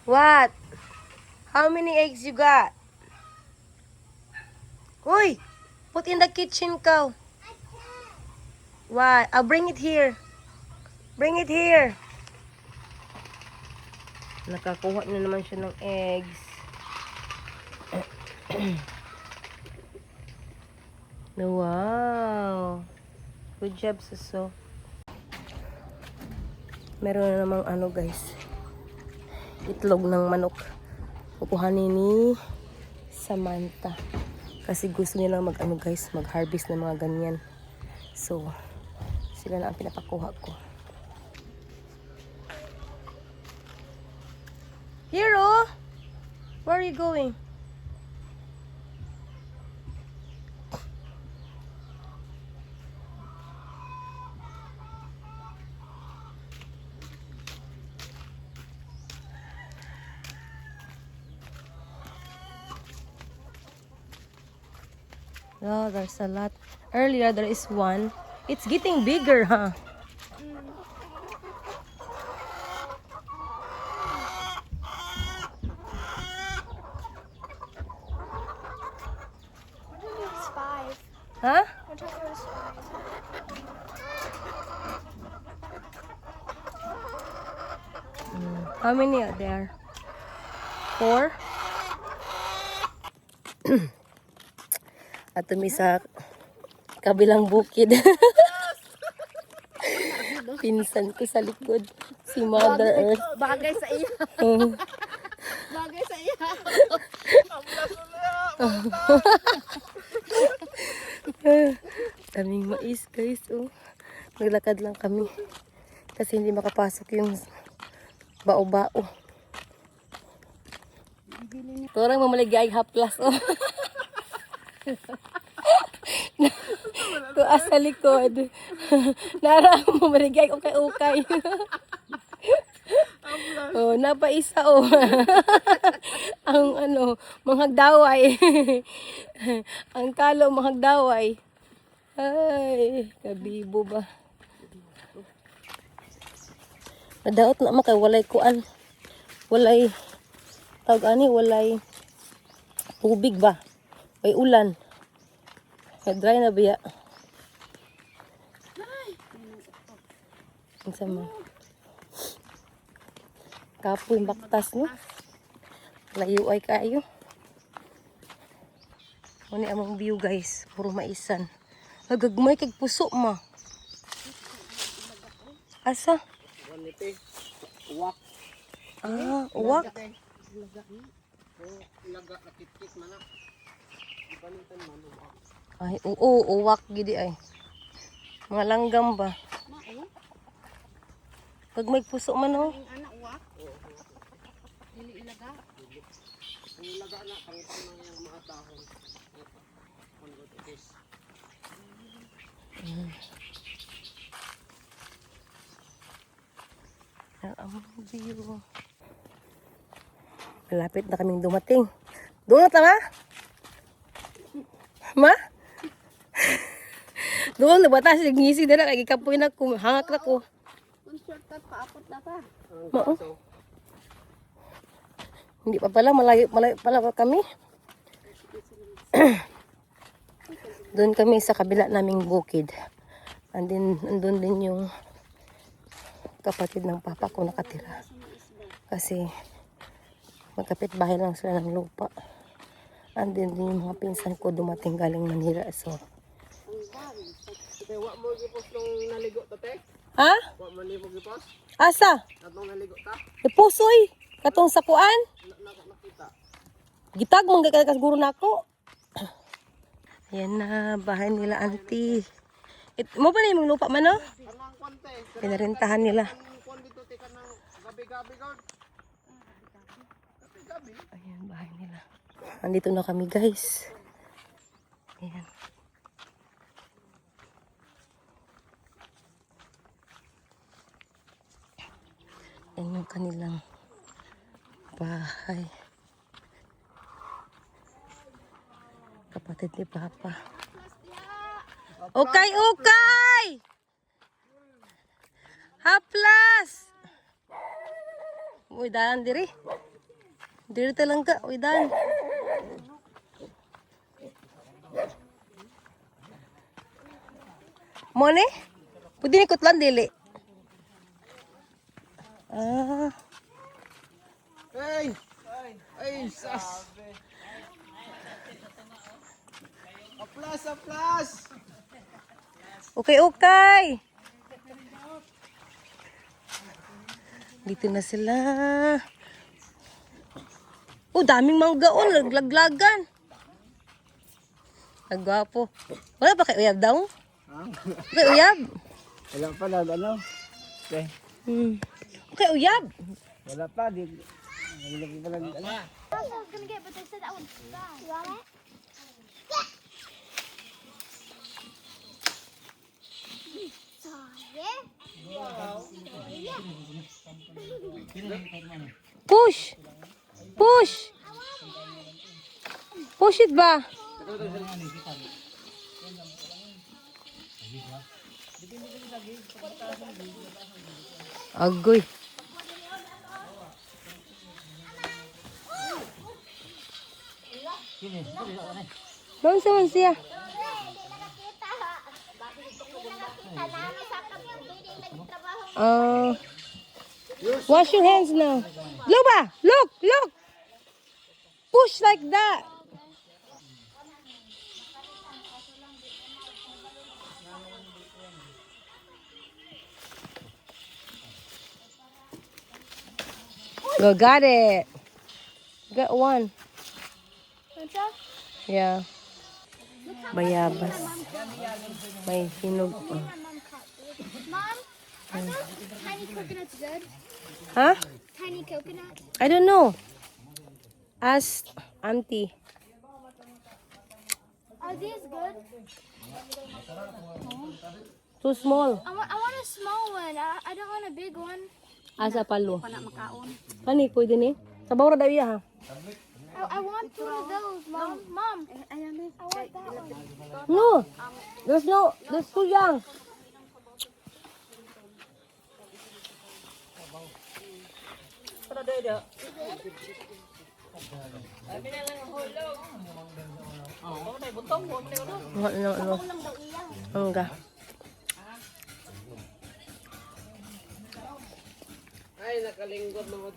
What? How many eggs you got? Uy! Put in the kitchen, cow. Why? I'll bring it here. Bring it here. Nakakuha na naman siya ng eggs. Wow. Good job, Suso. Meron na namang ano, guys. Itlog ng manok. Kukuhanin ni Samantha. Kasi gusto nila mag-ano, guys, mag-harvest ng mga ganyan. So, sila na ang pinapakuha ko. Hero! Where are you going? Oh, there's a lot. Earlier, there is one. It's getting bigger, huh? It's 5. Huh? What time was 5? How many are there? 4? At tumi sa kabilang bukid. Pinsan ko sa likod. Si Mother Earth. Bagay sa iya. Bagay sa iya. Daming mais, guys. Oh. Naglakad lang kami. Kasi hindi makapasok yung bao-bao. Torang mamaligay haplas. Oh. Tuas sa likod. Nara mamaligay ukay-ukay. Oh, napaisa oh. Ang ano, manghagdaway. Ang kalo manghagdaway. Ay, kabibo ba? Nadaot na makay walay kuan. Walay tawag ani walay tubig ba? May ulan. Dry na biya. Ang sama. Kapoy baktas no. Layo ay kayo. Muni among view guys, puro maisan. Nagagmay kag puso ma. Asa? Uwak. Ah, uwak. Ilaga nakit-kit man na. Ibalitan man uwak. Ay, oo, uwak gidi ay. Mga langgam ba? Pag may puso man oh. Ang anak uwak. Dili ilaga. Ang ilaga na pangitan ng yung mga dahon. Ang view. Malapit na kaming dumating. Doon na tama? Ma? Doon, nagbatas. Nagngisi na na. Kagikapoy na ko. Hangak na ko. Kung shortcut paapot na ka. Oo. Hindi pa pala. Malayo pala kami. Doon kami sa kabila naming bukid. Andun din yung kapatid ng papa ko nakatira. Kasi magkapit bahay lang sila ng lupa. Andun din yung mga pinsan ko dumating galing Manila. So, Wa mo gipos nung naligo ta te? ha? Wa man mo gipos? Asa? Atong naligo ta? Ipusoy. Katong sa kuan. Nakita. Gitag mong gaguro na ako. Ayan na, bahay nila auntie. Mo ba na yung lupa man no? Kanang konte. Pinarintahan nila. Ang kon dito te kanang gabi-gabi god. Gabi-gabi. Ayan, bahay nila. Andito na kami guys. Ayan. Ayan yung kanilang bahay. Kapatid ni Papa. Okay, okay! Haplas! Uy, dahan diri. Dito lang ka. Uy, Dan. Mo ni? Pwede ni kutlan dili. Ah. Hey! Ay, sas! Aplas, aplas! Okay, okay. Dito na sila. Oh, daming manggaon. Laglaglagan. Nagwapo. Wala ba kay uyab daw? Okay, uyab. Wala pa na, ano? Okay. Okay, uyab. Wala pa, di. Wala pa lang, ano? I was gonna get, but they said that one's bad. You want it? Push. Push. Push it ba? Agoy. Doon sa man siya. Wash your hands now. Luba, look, look. Push like that. Go, got it. Got one. Yeah. Bayabas. May hinog. Mom, are those tiny coconuts good? Huh? Tiny coconuts? I don't know. Ask auntie. Are these good? Too small. I want a small one. I don't want a big one. Asa palo. Hani, pwede ni? Sabaw ra daw iya ha. I want two of those, Mom. Mom, I want that one. No. There's too young. Ano? Enggak. Ay, nakalingkod na ko.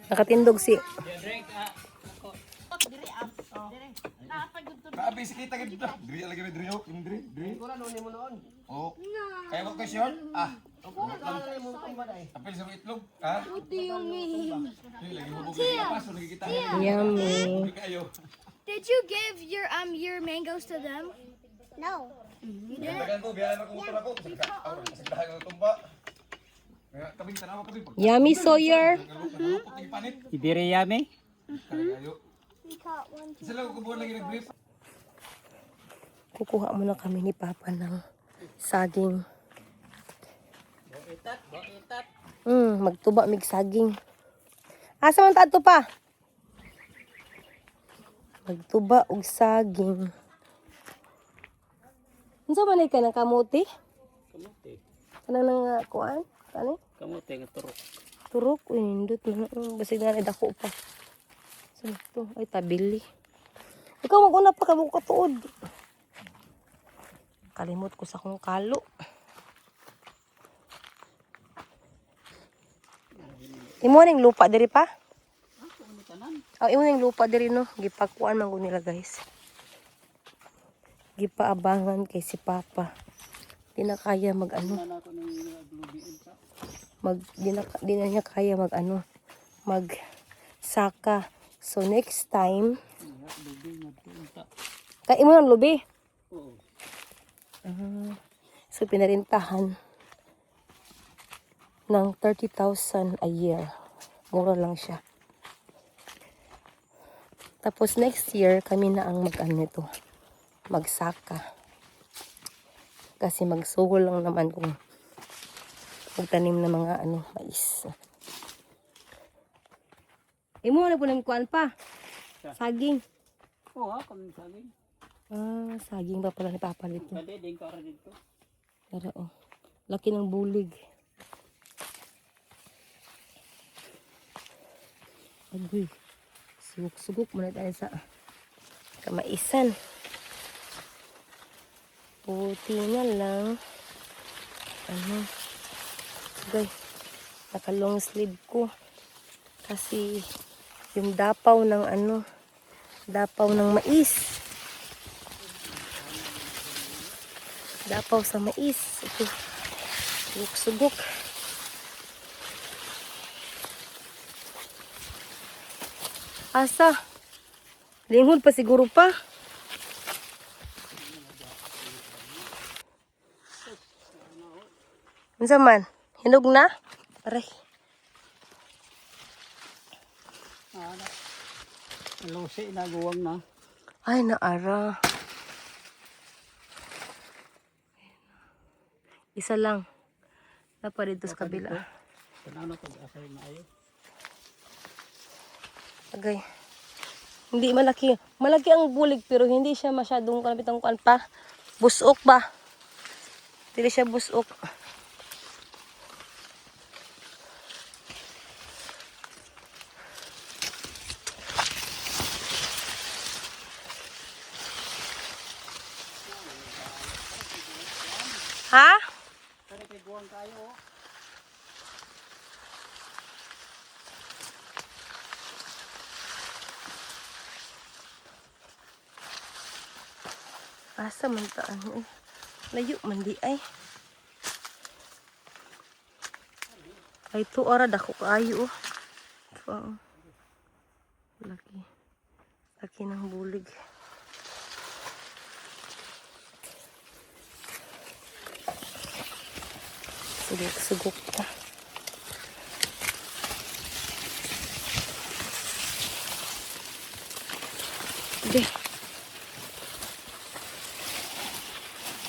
Nakatindog si. Abi kita gitu dah. Diri lagi diri yo, diri. Ko na noon mo noon. Oh. Kaya mo question? Ah. Apel sa itlog, ha? Dili lagi mo paso lagi kita. Yummy. Kayo. Did you give your mangoes to them? No. Tagan ko biyahe ako motor ako kasi dahan ng tumba. Kaya kaming tanawa ko din. Yummy Sawyer. Nalupot ng panit. Ibiri yami? Kayo. We caught one. Sila ko buwan lagi nag-brief. Kukuha muna kami ni Papa ng saging. Magtuba mig saging. Asa man ta to pa? Magtuba og saging. Unsa man ay kanang kamote? Kamote. Kanang nang kuan? Kani? Kamote nga turok. Turok, uy, nindot na. Basig na dako pa. Saan ito? Ay, tabili. Ikaw mag-una pa ka mo katuod. Kalimot ko sa kong kalo. Imo ning lupa diri pa? Oh, imo ning lupa diri no. Gipakuan man ko nila guys. Gipaabangan kay si Papa. Di na kaya mag-ano. Di na niya kaya mag-ano. Mag-saka. So next time. Kaya imo ng lubi? Oo. So pinarintahan ng 30,000 a year. Mura lang siya. Tapos next year, kami na ang mag-ano ito. Magsaka. Kasi magsugol lang naman kung magtanim ng mga mais. Imo na po ng kuan pa. Saging. Oo, kami saging. Saging pa pala ni Papa nito. Kade din ka dito. Pero oh, laki ng bulig. Agoy. Sugok-sugok muna tayo sa kamaisan. Puti na lang. Ano. Agoy. Naka-long sleeve ko. Kasi yung dapaw ng ano. Dapaw ng mais. Dapaw sa mais. Ito. Sugok-sugok. Asa? Linghod pa siguro pa. Unsa man? Hinog na? Aray. Lusi na guwang na. Ay, naara. Isa lang. Dapat dito sa kabila. Kanano pag asay na ayo. Agay. Hindi malaki. Malaki ang bulig pero hindi siya masyadong kalapitang kuan pa. Busok ba? Hindi siya busok. Ha? Kani kay guwang kayo. Asa man taan eh. Layo man di ay. Ay to ara dako kaayo oh. Oh. Laki. Laki ng bulig. Sugok pa. Hindi.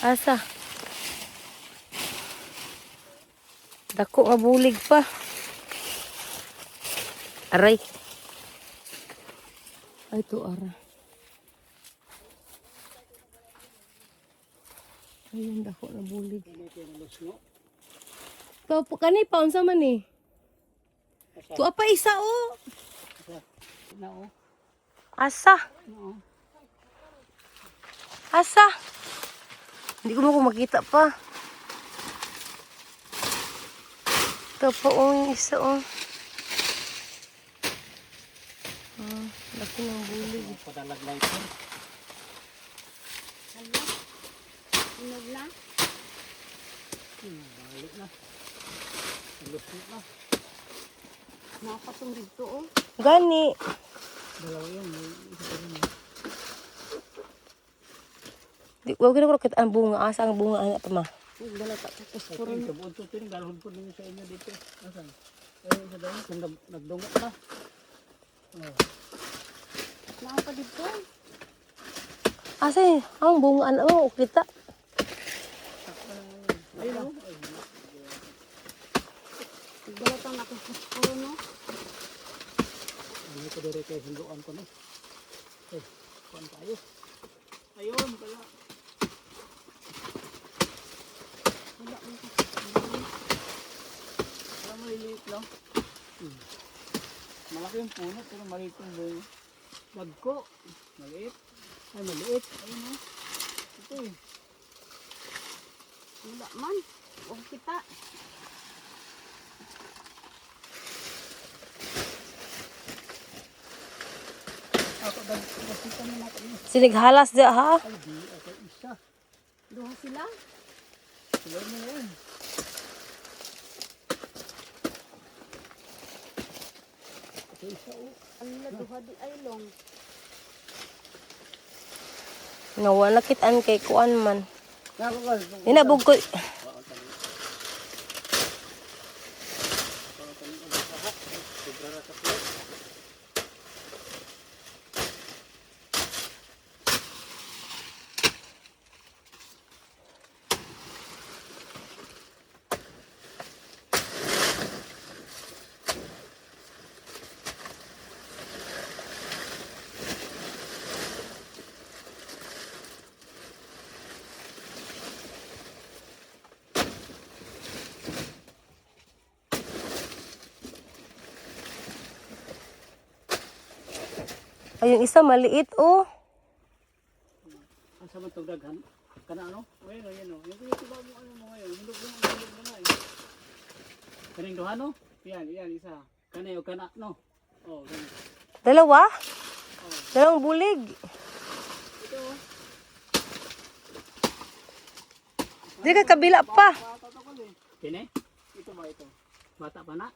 Asa? Dako nga bulig pa. Aray. Ay to ara. Ayun dako na bulig. Ikaw po kani pa unsa man ni? Tu apa isa o? Na oh. Asa? No. Asa? Hindi ko makita pa. Ito po yung isa o. Laki ng bulig. Padalaglay ko. Hinog na? Balik na. Lusi na. Nakapatong dito oh. Gani. Dalawa yun. Isa pa rin. Huwag ko na kita ang bunga. Asa ang bunga anak pa ma. Nagdala ka tapos Puro puro na. Sabon to tin. Galon po ninyo sa inyo dito. Asan? Ay, isa daw. Kung nagdungat na. Oh. nakapa dito. Asa eh. Ang bunga anak mo. Kita. Ayun oh. Nagdala ka tapos puro no. Ano ko dire kay hinduan ko no. Eh, kuan tayo. Ayun pala. Wala mo ka. Wala maliliit lang. Malaki yung puno pero maliit yung bunga. Bagko. Maliit. Ay maliit. Ayun oh. Ito eh. Wala man. O kita. Ako dagkita mo na kami. Sinighalas dya ha. Ay di ako isa. Duha sila. Sila mo yun. Ako isa oh. Ala duha di ay long. Nawala kitaan kay kuan man. Nakakal. Inabog ko. Ay, yung isa maliit, oh. Ang sama itong daghan. Kana ano? Ayun o, yun o. Yung pinitiba mo ano mo ngayon. Hinog na nga eh. Kaning duha no? Yan, isa. Kana yung kana no? Oh, ganun. Dalawa? Dalawang bulig. Ito o. Di ka kabila pa. Tatakol eh. Kine? Ito ba ito? Bata pa na?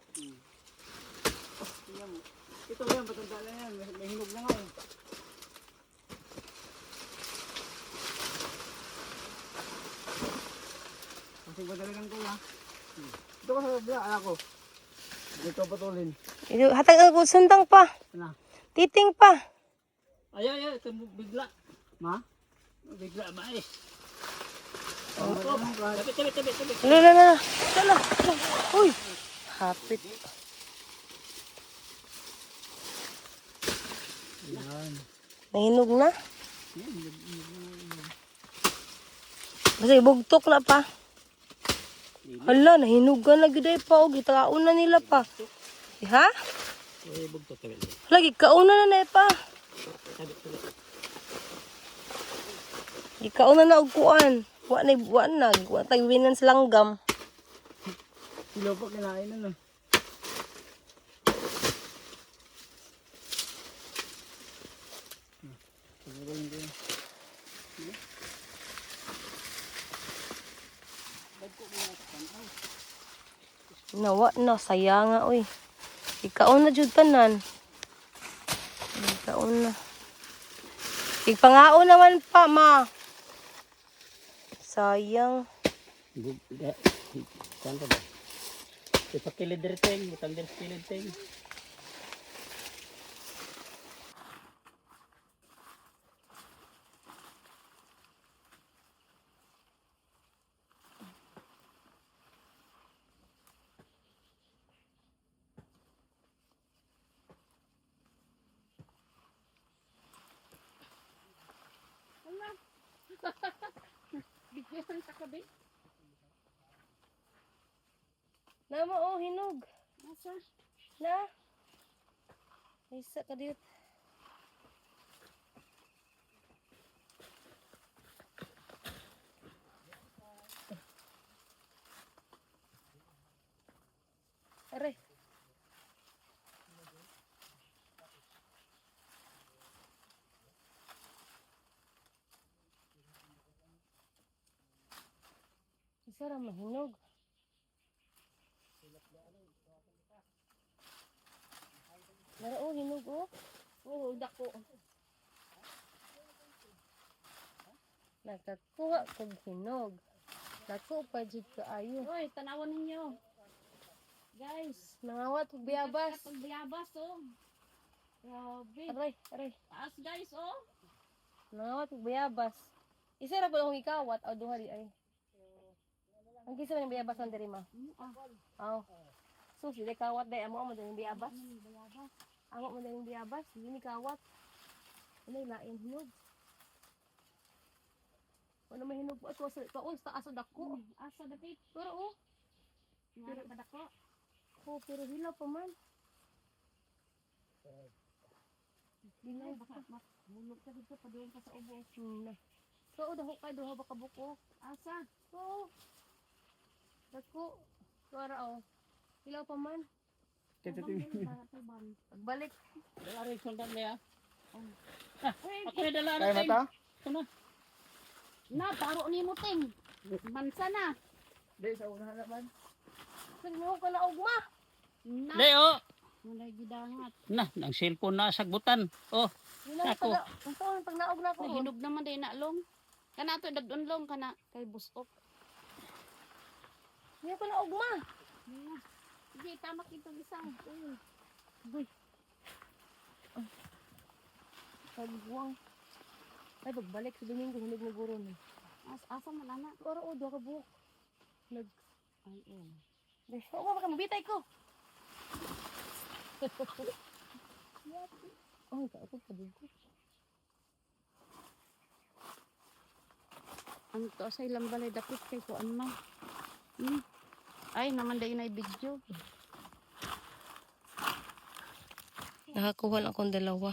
Oh, tingnan mo. Ito yan, matanda na yan. May hinog na nga eh. Kasi ba talagang kuya? Ito ka sa kabila, anak ko. Dito patulin. Hatag ako sundang pa. Ano? Titing pa. Ay, ito bigla. Ma? Bigla ba eh? Tabi. Lala. Lala. Uy. Hapit. Yan. Nahinog na. Kasi bugtok na pa. Hala, nahinugan na giday pa. O, gitaon na nila pa. Ha? Eh, bugto tabi. Lagi, kauna na pa. Tabi. Gikauna na og kuan. Wa tayo winan sa langgam. Silo pa kinain na no. Nawa na, sayang nga, uy. Ikaon na, jud tanan. Ikaon na. Ipangao naman pa, ma. Sayang. Saan ka ba? Ipakilid rin ting. Butang din kilid ting. Bigyan sa kabi. Nama, oh, hinog. Nasa? Na. Isa ka dito. Aray. Isa ra mahinog. Nara, oh, hinog, oh. Oh, dako. Nagkakuha kog hinog. Dako pa jud kaayo. Uy, tanawan ninyo. Guys, Nangawat og biyabas. Pagbiyabas, oh. Grabe. Aray. Taas, guys, oh. Nangawat og biyabas. Isa ra ba akong ikawat o duha di ay. Ang kisa man biyabas man diri ma. Aw. So sila kawat day amo mo din biyabas. Amo mo din biyabas, dili kawat. Ano lain hinog. Ano may hinog pa sa taas sa dako. Asa dapit. Pero oh, Ngara pa dako. oh pero hilaw pa man. Dinay baka mulog ka dito pa doon ka sa ubo. So daho kay duha ba ka buko? Asa? So dako. Para oh. Hilaw pa man. Pagbalik. Dala rin sundan niya. Hey, Ako na dala Kaya na ting. mata? Ano? na taro ni mo ting. Mansa na. Di, sa unahan naman. Sagmo ka na ugma. Na. Di, oh. Mulay gidangat. Na, ang cellphone na sagbutan. Oh, Hinay Ako. pag ang taon pag naog na ko. Nahinog naman day na long. Kana to dadunlong kana kay busok. Hindi ko na ugma. Sige, tamak itong isang. Uy. Pagbuwang. Ay, pagbalik sa Domingo, hinog na guro na. Asa man ana? Pero o, doon ka buhok. Nag... Ay, oh. Dahil, oo, baka mabitay ko. Ay, ako pa dugo. Ang to sa ilang balay dapit kay ko ano. Ay, naman day na video. Nakakuha lang akong dalawa.